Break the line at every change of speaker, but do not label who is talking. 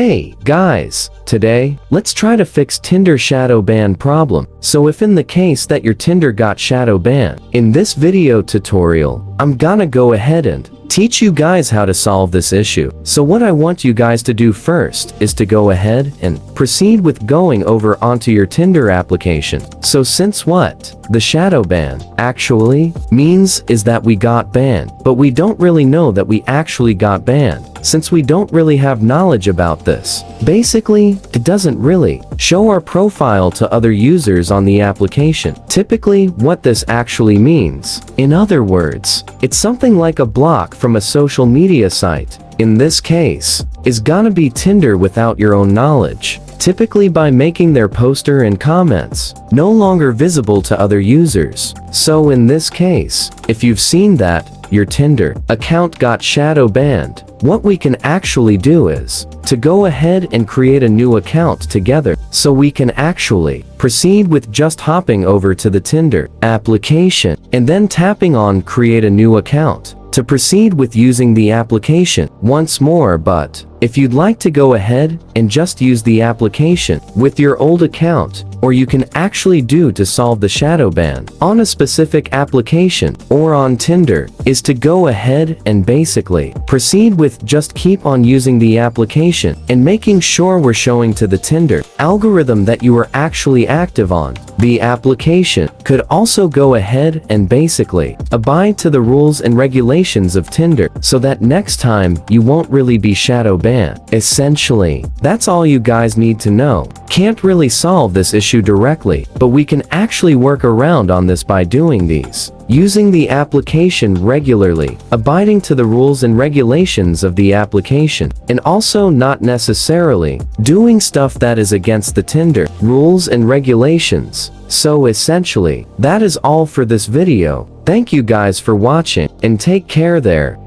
Hey, guys, today, let's try to fix Tinder Shadowban problem. So if in the case that your Tinder got shadow banned, in this video tutorial, I'm gonna go ahead and teach you guys how to solve this issue. So what I want you guys to do first is to go ahead and proceed with going over onto your Tinder application. So since what the shadow ban actually means is that we got banned, but we don't really know that we actually got banned, since we don't really have knowledge about this. Basically, it doesn't really show our profile to other users on the application. Typically, what this actually means, in other words, it's something like a block from a social media site. In this case, is gonna be Tinder without your own knowledge, typically by making their poster and comments no longer visible to other users. So in this case, if you've seen that your Tinder account got shadow banned, what we can actually do is to go ahead and create a new account together, so we can actually proceed with just hopping over to the Tinder application and then tapping on create a new account to proceed with using the application once more. But if you'd like to go ahead and just use the application with your old account, or you can actually do to solve the shadow ban on a specific application or on Tinder, is to go ahead and basically proceed with just keep on using the application and making sure we're showing to the Tinder algorithm that you are actually active on the application. Could also go ahead and basically abide to the rules and regulations of Tinder, so that next time you won't really be shadow banned. Essentially, that's all you guys need to know. Can't really solve this issue directly, but we can actually work around on this by doing these. Using the application regularly, abiding to the rules and regulations of the application, and also not necessarily doing stuff that is against the Tinder rules and regulations. So essentially, that is all for this video. Thank you guys for watching, and take care there.